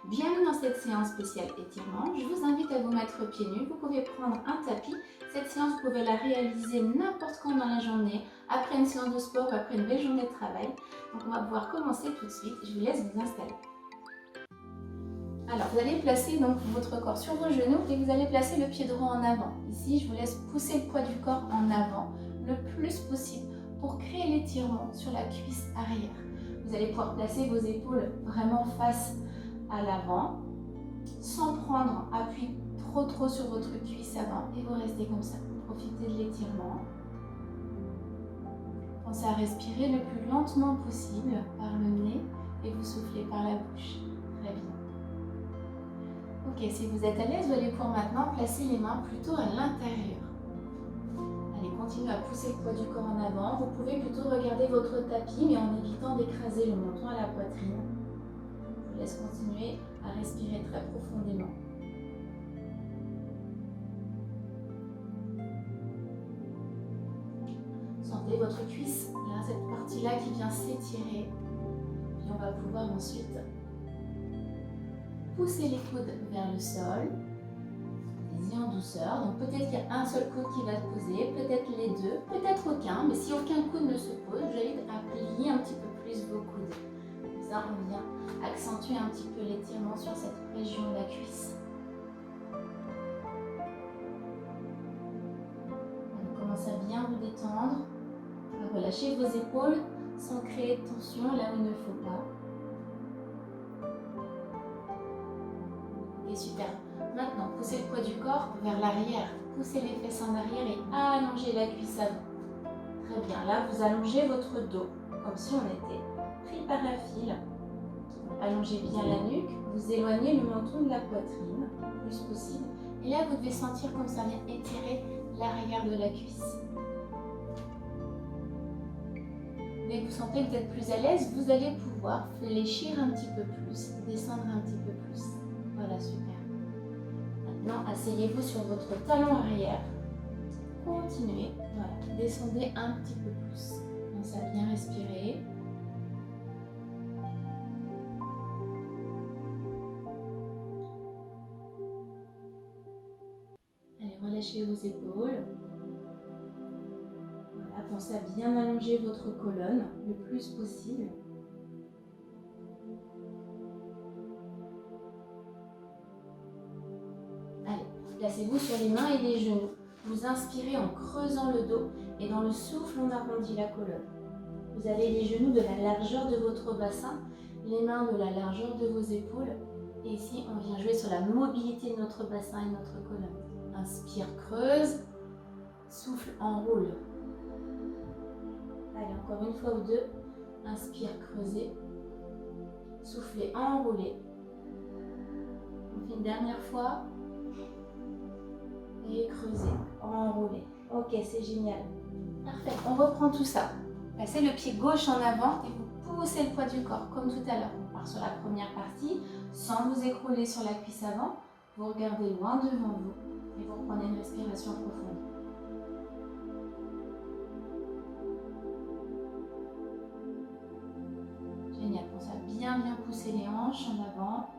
Bienvenue dans cette séance spéciale étirement. Je vous invite à vous mettre pieds nus. Vous pouvez prendre un tapis. Cette séance, vous pouvez la réaliser n'importe quand dans la journée, après une séance de sport, après une belle journée de travail. Donc on va pouvoir commencer tout de suite. Je vous laisse vous installer. Alors vous allez placer donc votre corps sur vos genoux et vous allez placer le pied droit en avant. Ici, je vous laisse pousser le poids du corps en avant le plus possible pour créer l'étirement sur la cuisse arrière. Vous allez pouvoir placer vos épaules vraiment face à l'avant, sans prendre appui trop sur votre cuisse avant, et vous restez comme ça. Profitez de l'étirement. Pensez à respirer le plus lentement possible par le nez et vous soufflez par la bouche. Très bien. Ok, si vous êtes à l'aise, vous allez pouvoir maintenant placer les mains plutôt à l'intérieur. Allez, continuez à pousser le poids du corps en avant. Vous pouvez plutôt regarder votre tapis, mais en évitant d'écraser le menton à la poitrine. Je vous laisse continuer à respirer très profondément. Sentez votre cuisse, là, cette partie-là qui vient s'étirer. Puis on va pouvoir ensuite pousser les coudes vers le sol. Allez-y en douceur. Donc peut-être qu'il y a un seul coude qui va se poser, peut-être les deux, peut-être aucun. Mais si aucun coude ne se pose, je vous invite à plier un petit peu plus vos coudes. Comme ça, on vient accentuer un petit peu l'étirement sur cette région de la cuisse. Donc, commencez à bien vous détendre. Relâchez vos épaules sans créer de tension là où il ne faut pas. Et super. Maintenant, poussez le poids du corps vers l'arrière. Poussez les fesses en arrière et allongez la cuisse avant. Très bien. Là, vous allongez votre dos comme si on était pris par un fil. Allongez bien la nuque. Vous éloignez le menton de la poitrine le plus possible. Et là, vous devez sentir comme ça vient étirer l'arrière de la cuisse. Dès que vous sentez que vous êtes plus à l'aise, vous allez pouvoir fléchir un petit peu plus, descendre un petit peu plus. Voilà, super. Maintenant, asseyez-vous sur votre talon arrière. Continuez, voilà, descendez un petit peu plus. Pensez à bien respirer. Allez, relâchez vos épaules. Voilà, pensez à bien allonger votre colonne le plus possible. Allez, placez-vous sur les mains et les genoux. Vous inspirez en creusant le dos et dans le souffle, on arrondit la colonne. Vous avez les genoux de la largeur de votre bassin, les mains de la largeur de vos épaules. Et ici, on vient jouer sur la mobilité de notre bassin et notre colonne. Inspire, creuse. Souffle, enroule. Allez, encore une fois ou deux. Inspire, creusez. Soufflez, enroulez. On fait une dernière fois. Et creusez, enroulez. Ok, c'est génial. Parfait, on reprend tout ça. Passez le pied gauche en avant et vous poussez le poids du corps comme tout à l'heure. On part sur la première partie sans vous écrouler sur la cuisse avant. Vous regardez loin devant vous et vous reprenez une respiration profonde. Génial, pensez à bien pousser les hanches en avant.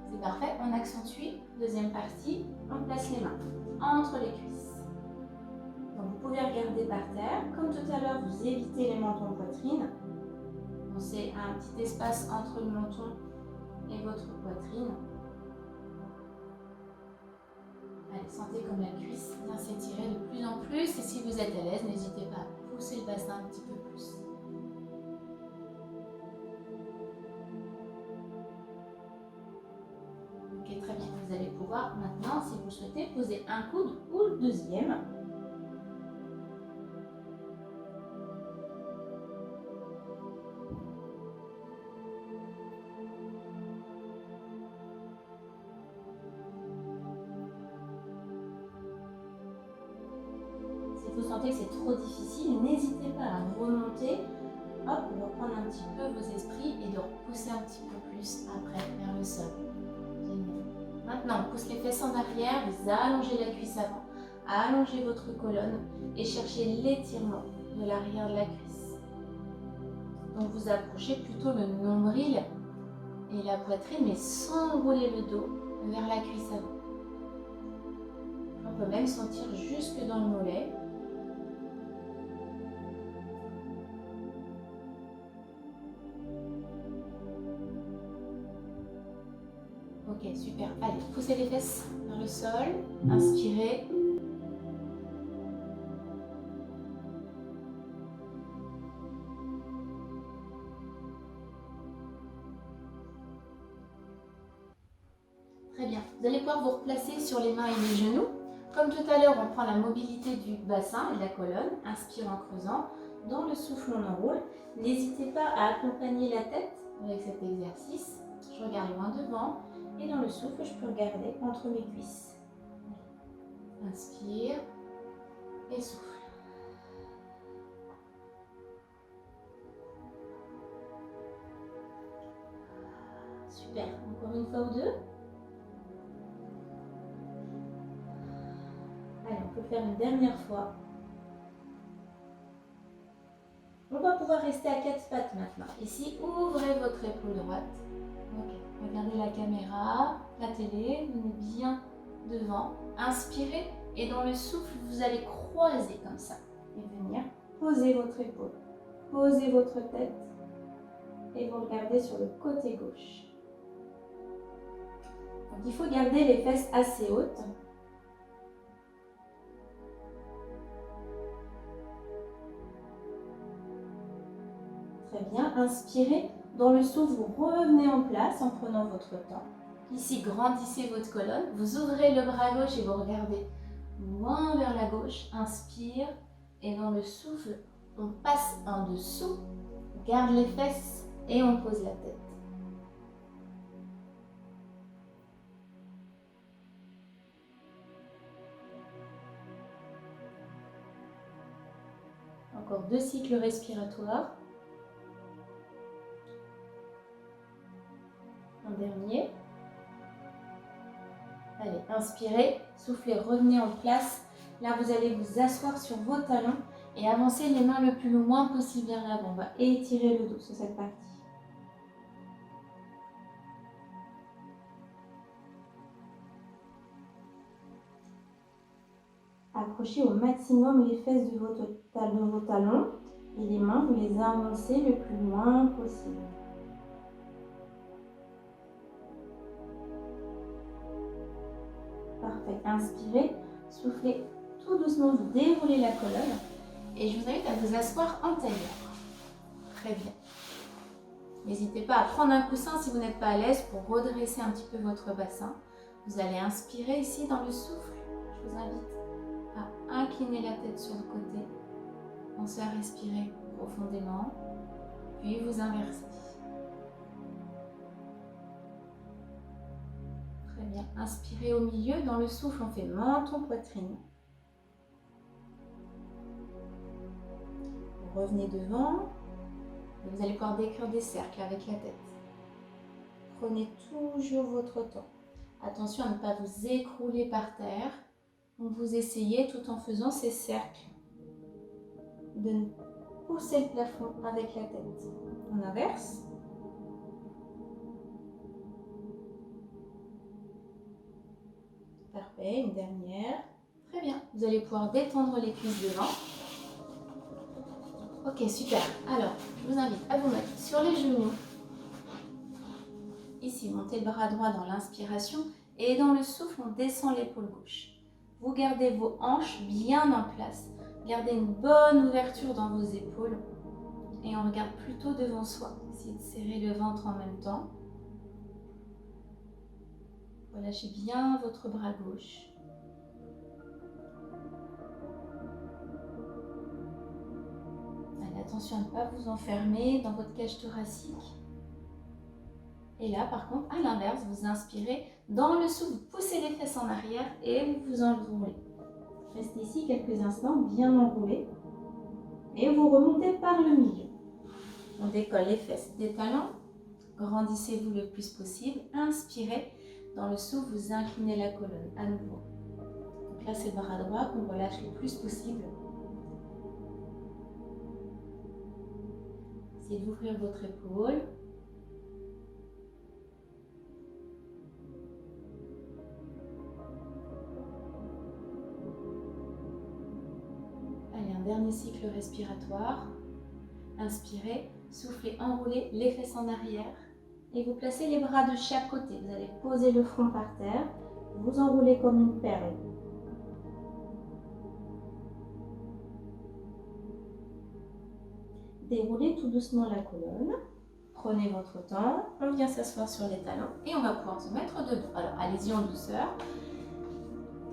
C'est parfait, on accentue. Deuxième partie, on place les mains entre les cuisses. Donc vous pouvez regarder par terre. Comme tout à l'heure, vous évitez les mentons poitrine. Pensez à un petit espace entre le menton et votre poitrine. Allez, sentez comme la cuisse vient s'étirer de plus en plus. Et si vous êtes à l'aise, n'hésitez pas à pousser le bassin un petit peu plus. Ok, très bien. Vous allez pouvoir maintenant, si vous le souhaitez, poser un coude ou le deuxième. Si vous sentez que c'est trop difficile, n'hésitez pas à remonter, hop, reprendre un petit peu vos esprits et de repousser un petit peu plus après vers le sol. Génial. Maintenant, on pousse les fesses en arrière, vous allongez la cuisse avant, allongez votre colonne et cherchez l'étirement de l'arrière de la cuisse. Donc vous approchez plutôt le nombril et la poitrine, mais sans rouler le dos vers la cuisse avant. On peut même sentir jusque dans le mollet. Ok, super. Allez, poussez les fesses vers le sol. Inspirez. Très bien. Vous allez pouvoir vous replacer sur les mains et les genoux. Comme tout à l'heure, on prend la mobilité du bassin et de la colonne. Inspire en creusant. Dans le souffle, on enroule. N'hésitez pas à accompagner la tête avec cet exercice. Je regarde loin devant. Et dans le souffle, je peux regarder entre mes cuisses. Inspire et souffle. Super. Encore une fois ou deux. Allez, on peut le faire une dernière fois. On va pouvoir rester à quatre pattes maintenant. Ici, ouvrez votre épaule droite. Ok, regardez la caméra, la télé, vous êtes bien devant. Inspirez et dans le souffle, vous allez croiser comme ça. Et venir poser votre épaule, poser votre tête et vous regardez sur le côté gauche. Donc, il faut garder les fesses assez hautes. Très bien, inspirez. Dans le souffle, vous revenez en place en prenant votre temps. Ici, grandissez votre colonne. Vous ouvrez le bras gauche et vous regardez loin vers la gauche. Inspire. Et dans le souffle, on passe en dessous. On garde les fesses et on pose la tête. Encore 2 cycles respiratoires. Un dernier. Allez, inspirez, soufflez, revenez en place. Là, vous allez vous asseoir sur vos talons et avancer les mains le plus loin possible vers l'avant. On va étirer le dos sur cette partie. Accrochez au maximum les fesses de vos talons et les mains, vous les avancez le plus loin possible. Parfait. Inspirez, soufflez tout doucement, vous déroulez la colonne et je vous invite à vous asseoir en tailleur. Très bien. N'hésitez pas à prendre un coussin si vous n'êtes pas à l'aise pour redresser un petit peu votre bassin. Vous allez inspirer ici dans le souffle. Je vous invite à incliner la tête sur le côté. Pensez à respirer profondément, puis vous inversez. Très bien. Inspirez au milieu. Dans le souffle, on fait menton, poitrine. Vous revenez devant. Et vous allez pouvoir décrire des cercles avec la tête. Prenez toujours votre temps. Attention à ne pas vous écrouler par terre. Donc vous essayez tout en faisant ces cercles de pousser le plafond avec la tête. On inverse. Parfait, une dernière. Très bien. Vous allez pouvoir détendre les cuisses devant. Ok, super. Alors, je vous invite à vous mettre sur les genoux. Ici, montez le bras droit dans l'inspiration et dans le souffle, on descend l'épaule gauche. Vous gardez vos hanches bien en place. Gardez une bonne ouverture dans vos épaules et on regarde plutôt devant soi. Essayez de serrer le ventre en même temps. Relâchez bien votre bras gauche. Allez, attention à ne pas vous enfermer dans votre cage thoracique. Et là, par contre, à l'inverse, vous inspirez. Dans le souffle, vous poussez les fesses en arrière et vous vous enroulez. Restez ici quelques instants, bien enroulés. Et vous remontez par le milieu. On décolle les fesses des talons. Grandissez-vous le plus possible. Inspirez. Dans le souffle, vous inclinez la colonne à nouveau. Donc là, c'est le bras droit qu'on relâche le plus possible. Essayez d'ouvrir votre épaule. dernier cycle respiratoire. Inspirez, soufflez, enroulez les fesses en arrière. Et vous placez les bras de chaque côté. Vous allez poser le front par terre. Vous enroulez comme une perle. Déroulez tout doucement la colonne. Prenez votre temps. On vient s'asseoir sur les talons et on va pouvoir se mettre debout. Alors, allez-y en douceur.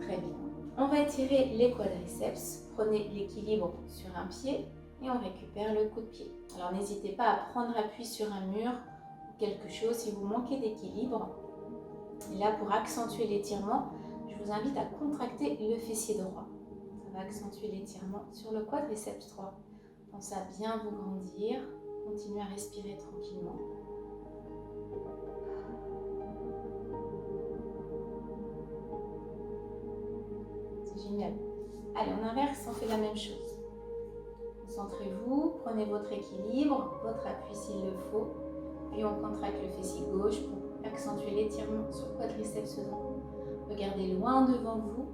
Très bien. On va étirer les quadriceps. Prenez l'équilibre sur un pied et on récupère le coup de pied. Alors, n'hésitez pas à prendre appui sur un mur ou quelque chose si vous manquez d'équilibre. Et là, pour accentuer l'étirement, je vous invite à contracter le fessier droit. Ça va accentuer l'étirement sur le quadriceps droit. Pensez à bien vous grandir. Continuez à respirer tranquillement. C'est génial. Allez, on inverse, on fait la même chose. Concentrez-vous, prenez votre équilibre, votre appui s'il le faut. Puis on contracte le fessier gauche pour accentuer l'étirement sur le quadriceps droit. Regardez loin devant vous.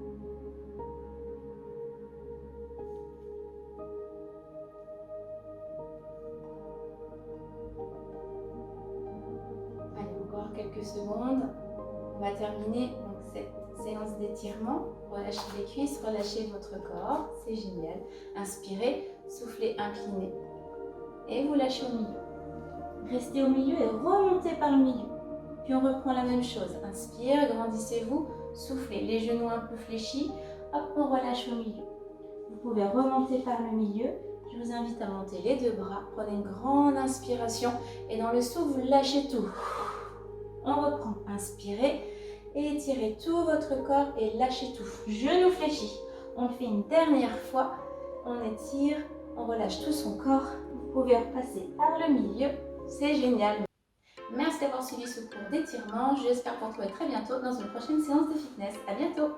Allez, encore quelques secondes. On va terminer donc cette séance d'étirement. Relâchez les cuisses, relâchez votre corps. C'est génial. Inspirez, soufflez, inclinez. Et vous lâchez au milieu. Restez au milieu et remontez par le milieu. Puis on reprend la même chose. Inspire, grandissez-vous, soufflez. Les genoux un peu fléchis. Hop, on relâche au milieu. Vous pouvez remonter par le milieu. Je vous invite à monter les deux bras. Prenez une grande inspiration. Et dans le souffle, vous lâchez tout. On reprend. Inspirez et étirez tout votre corps et lâchez tout. Genoux fléchis. On le fait une dernière fois. On étire, on relâche tout son corps. Vous pouvez repasser par le milieu. C'est génial. Merci d'avoir suivi ce cours d'étirement. J'espère vous retrouver très bientôt dans une prochaine séance de fitness. À bientôt.